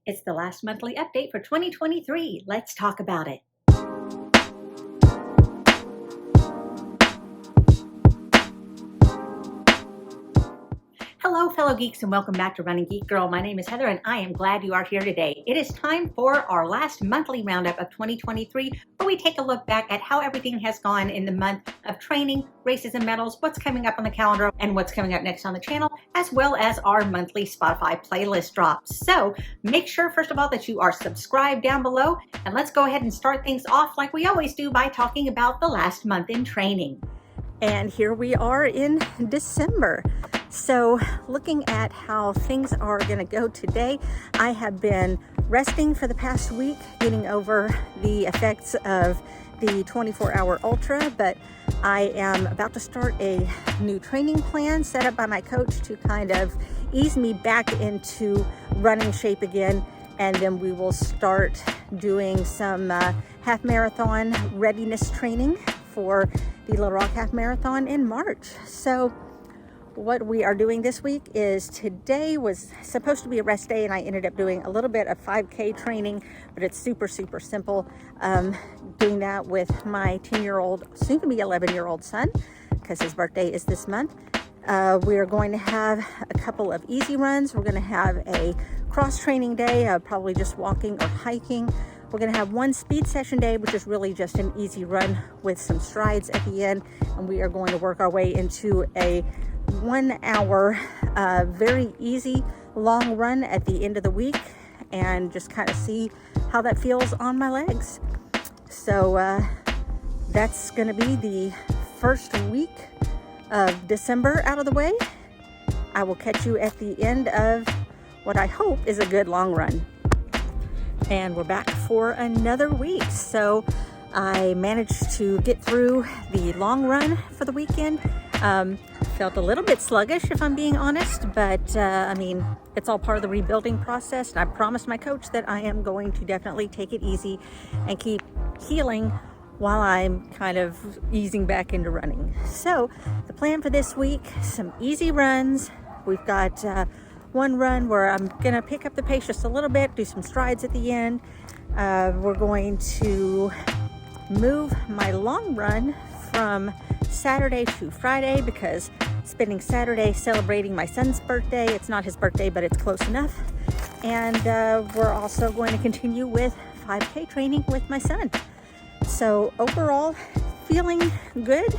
It's the last monthly update for 2023. Let's talk about it. Hello, fellow geeks, and welcome back to Running Geek Girl. My name is Heather, and I am glad you are here today. It is time for our last monthly roundup of 2023, where we take a look back at how everything has gone in the month of training, races, and medals, what's coming up on the calendar, and what's coming up next on the channel, as well as our monthly Spotify playlist drops. So make sure, first of all, that you are subscribed down below, and let's go ahead and start things off like we always do by talking about the last month in training. And here we are in December. So looking at how things are going to go today, I have been resting for the past week, getting over the effects of the 24-hour ultra, but I am about to start a new training plan set up by my coach to kind of ease me back into running shape again. And then we will start doing some half marathon readiness training for the Little Rock Half Marathon in March. So what we are doing this week is, today was supposed to be a rest day and I ended up doing a little bit of 5K training, but it's super simple. Doing that with my 10-year-old, soon to be 11-year-old son, because his birthday is this month. We are going to have a couple of easy runs. We're going to have a cross training day, probably just walking or hiking. We're going to have one speed session day, which is really just an easy run with some strides at the end. And we are going to work our way into a 1 hour, very easy long run at the end of the week and just kind of see how that feels on my legs. So that's going to be the first week of December out of the way. I will catch you at the end of what I hope is a good long run. And we're back for another week. So I managed to get through the long run for the weekend. Felt a little bit sluggish, if I'm being honest, but I mean, it's all part of the rebuilding process. And I promised my coach that I am going to definitely take it easy and keep healing while I'm kind of easing back into running. So the plan for this week, some easy runs. We've got one run where I'm gonna pick up the pace just a little bit, do some strides at the end. We're going to move my long run from Saturday to Friday, because spending Saturday celebrating my son's birthday. It's not his birthday, but it's close enough. And we're also going to continue with 5K training with my son. So overall, feeling good.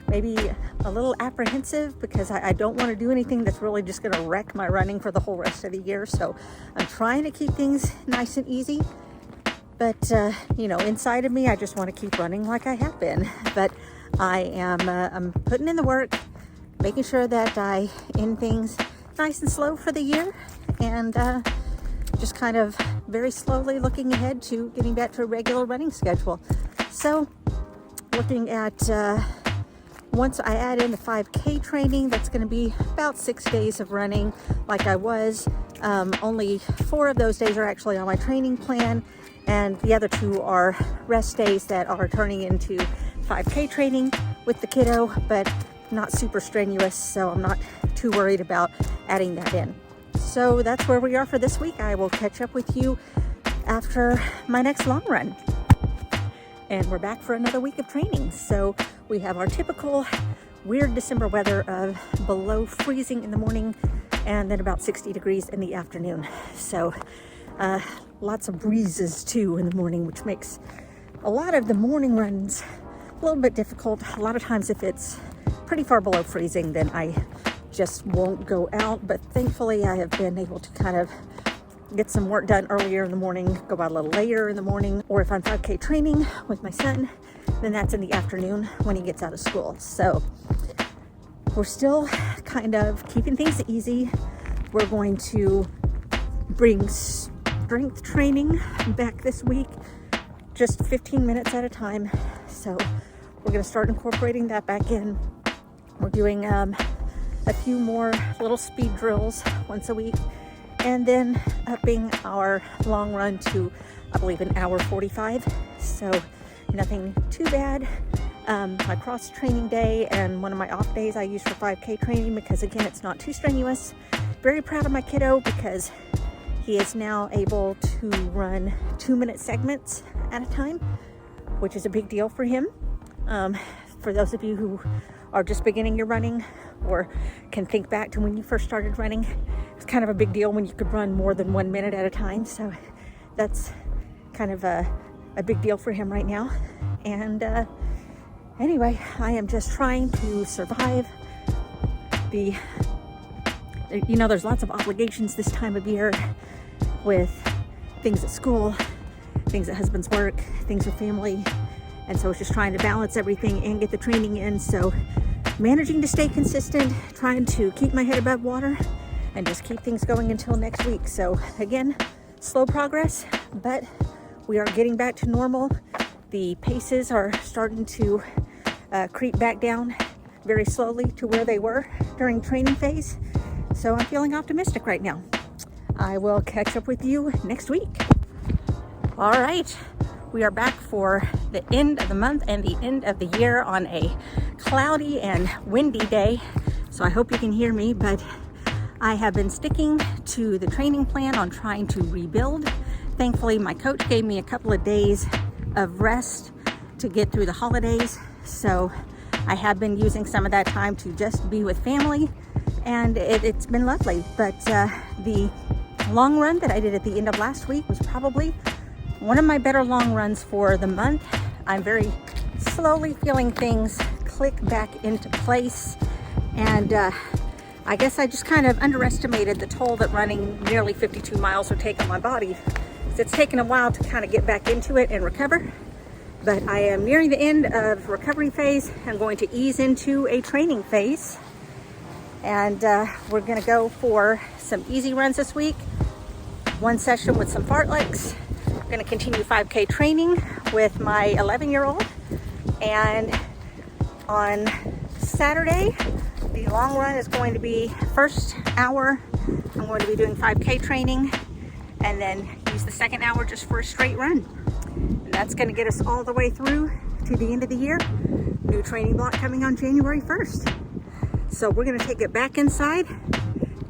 Maybe a little apprehensive because I don't want to do anything that's really just going to wreck my running for the whole rest of the year. So I'm trying to keep things nice and easy. But, you know, inside of me, I just want to keep running like I have been. But I am I'm putting in the work, making sure that I end things nice and slow for the year. And just kind of very slowly looking ahead to getting back to a regular running schedule. So looking at once I add in the 5K training, that's going to be about 6 days of running like I was. Only 4 of those days are actually on my training plan, and the other 2 are rest days that are turning into 5K training with the kiddo, but not super strenuous, so I'm not too worried about adding that in. So that's where we are for this week. I will catch up with you after my next long run. And we're back for another week of training. So we have our typical weird December weather of below freezing in the morning and then about 60 degrees in the afternoon. So lots of breezes too in the morning, which makes a lot of the morning runs a little bit difficult. A lot of times if it's pretty far below freezing, then I just won't go out. But thankfully I have been able to kind of get some work done earlier in the morning, go out a little later in the morning, or if I'm 5K training with my son, then that's in the afternoon when he gets out of school. So we're still kind of keeping things easy. We're going to bring strength training back this week, just 15 minutes at a time. So we're going to start incorporating that back in. We're doing a few more little speed drills once a week, and then upping our long run to, I believe, 1 hour 45. So nothing too bad. My cross training day and one of my off days I use for 5K training, because again, it's not too strenuous. Very proud of my kiddo because He is now able to run 2-minute segments at a time, which is a big deal for him. For those of you who are just beginning your running or can think back to when you first started running, it's kind of a big deal when you could run more than 1 minute at a time. So that's kind of a big deal for him right now. And anyway, I am just trying to survive the, you know, there's lots of obligations this time of year with things at school, things at husband's work, things with family. And so it's just trying to balance everything and get the training in. So managing to stay consistent, trying to keep my head above water and just keep things going until next week. So again, slow progress, but we are getting back to normal. The paces are starting to creep back down very slowly to where they were during training phase. So I'm feeling optimistic right now. I will catch up with you next week. All right, we are back for the end of the month and the end of the year on a cloudy and windy day. So I hope you can hear me, but I have been sticking to the training plan on trying to rebuild. Thankfully, my coach gave me a couple of days of rest to get through the holidays. So I have been using some of that time to just be with family, and it's been lovely. But the long run that I did at the end of last week was probably one of my better long runs for the month. I'm very slowly feeling things click back into place, and I guess I just kind of underestimated the toll that running nearly 52 miles would take on my body. So it's taken a while to kind of get back into it and recover. But I am nearing the end of recovery phase. I'm going to ease into a training phase. And we're going to go for some easy runs this week. One session with some fartleks. I'm going to continue 5K training with my 11-year-old. And on Saturday, the long run is going to be first hour. I'm going to be doing 5K training and then use the second hour just for a straight run. And that's going to get us all the way through to the end of the year. New training block coming on January 1st. So we're going to take it back inside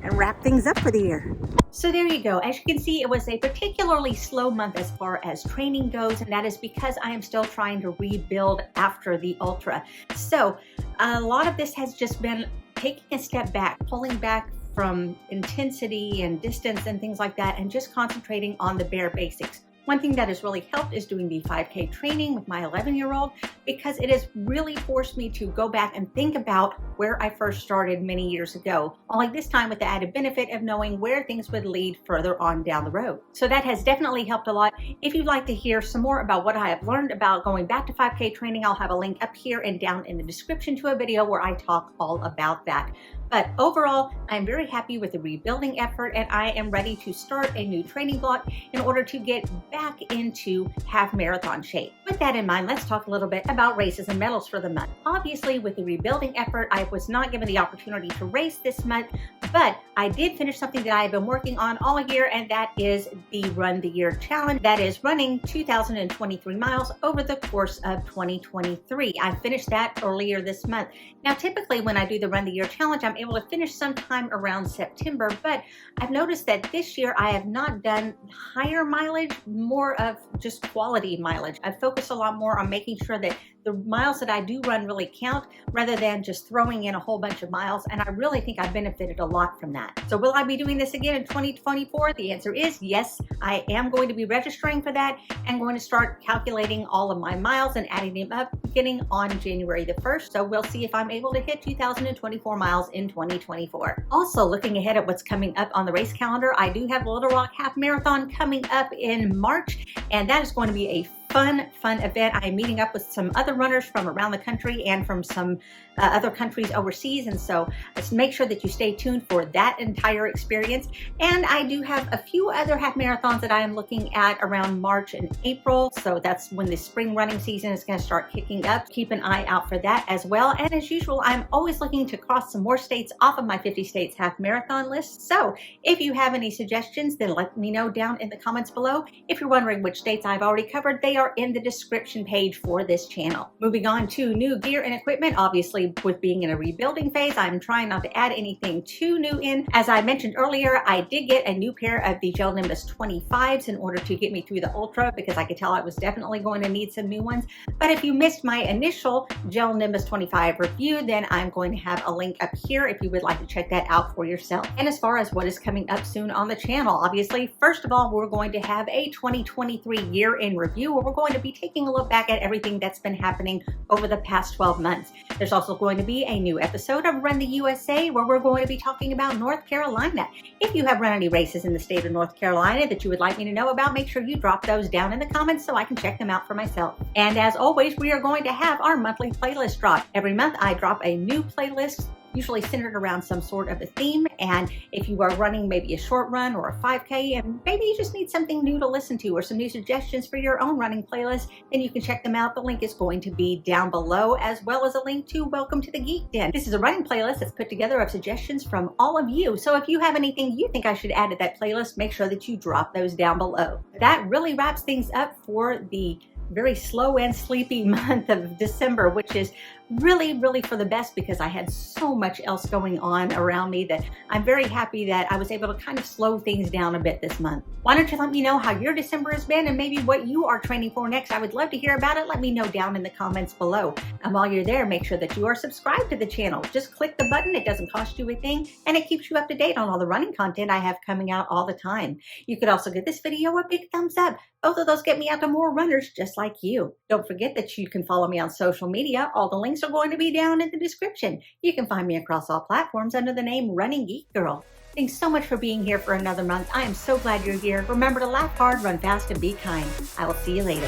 and wrap things up for the year. So there you go. As you can see, it was a particularly slow month as far as training goes, and that is because I am still trying to rebuild after the ultra. So a lot of this has just been taking a step back, pulling back from intensity and distance and things like that, and just concentrating on the bare basics. One thing that has really helped is doing the 5K training with my 11-year-old, because it has really forced me to go back and think about where I first started many years ago, only this time with the added benefit of knowing where things would lead further on down the road. So that has definitely helped a lot. If you'd like to hear some more about what I have learned about going back to 5K training, I'll have a link up here and down in the description to a video where I talk all about that. But overall, I'm very happy with the rebuilding effort, and I am ready to start a new training block in order to get back into half marathon shape. With that in mind, let's talk a little bit about races and medals for the month. Obviously, with the rebuilding effort, I was not given the opportunity to race this month, but I did finish something that I have been working on all year, and that is the Run the Year Challenge. That is running 2,023 miles over the course of 2023. I finished that earlier this month. Now, typically when I do the Run the Year Challenge, I'm able to finish sometime around September, but I've noticed that this year I have not done higher mileage, more of just quality mileage. I've focused a lot more on making sure that the miles that I do run really count, rather than just throwing in a whole bunch of miles, and I really think I've benefited a lot from that. So will I be doing this again in 2024? The answer is yes. I am going to be registering for that and going to start calculating all of my miles and adding them up beginning on January the 1st. So we'll see if I'm able to hit 2,024 miles in 2024. Also, looking ahead at what's coming up on the race calendar, I do have Little Rock Half Marathon coming up in March, and that is going to be a fun event. I am meeting up with some other runners from around the country and from some other countries overseas, and so let's make sure that you stay tuned for that entire experience. And I do have a few other half marathons that I am looking at around March and April, so that's when the spring running season is going to start kicking up. Keep an eye out for that as well. And as usual, I'm always looking to cross some more states off of my 50 states half marathon list. So if you have any suggestions, then let me know down in the comments below. If you're wondering which states I've already covered, they are are in the description page for this channel. Moving on to new gear and equipment, obviously with being in a rebuilding phase, I'm trying not to add anything too new in. As I mentioned earlier, I did get a new pair of the Gel Nimbus 25s in order to get me through the Ultra, because I could tell I was definitely going to need some new ones. But if you missed my initial Gel Nimbus 25 review, then I'm going to have a link up here if you would like to check that out for yourself. And as far as what is coming up soon on the channel, obviously, first of all, we're going to have a 2023 year in review where we're going to be taking a look back at everything that's been happening over the past 12 months. There's also going to be a new episode of Run the USA where we're going to be talking about North Carolina. If you have run any races in the state of North Carolina that you would like me to know about, make sure you drop those down in the comments so I can check them out for myself. And as always, we are going to have our monthly playlist drop. Every month I drop a new playlist, usually centered around some sort of a theme. And if you are running maybe a short run or a 5K and maybe you just need something new to listen to or some new suggestions for your own running playlist, then you can check them out. The link is going to be down below, as well as a link to Welcome to the Geek Den. This is a running playlist that's put together of suggestions from all of you. So if you have anything you think I should add to that playlist, make sure that you drop those down below. That really wraps things up for the very slow and sleepy month of December, which is really for the best, because I had so much else going on around me that I'm very happy that I was able to kind of slow things down a bit this month. Why don't you let me know how your December has been and maybe what you are training for next? I would love to hear about it. Let me know down in the comments below. And while you're there, make sure that you are subscribed to the channel. Just click the button. It doesn't cost you a thing, and it keeps you up to date on all the running content I have coming out all the time. You could also give this video a big thumbs up. Both of those get me out to more runners just like you. Don't forget that you can follow me on social media. All the links are going to be down in the description. You can find me across all platforms under the name Running Geek Girl. Thanks so much for being here for another month. I am so glad you're here. Remember to laugh hard, run fast, and be kind. I will see you later.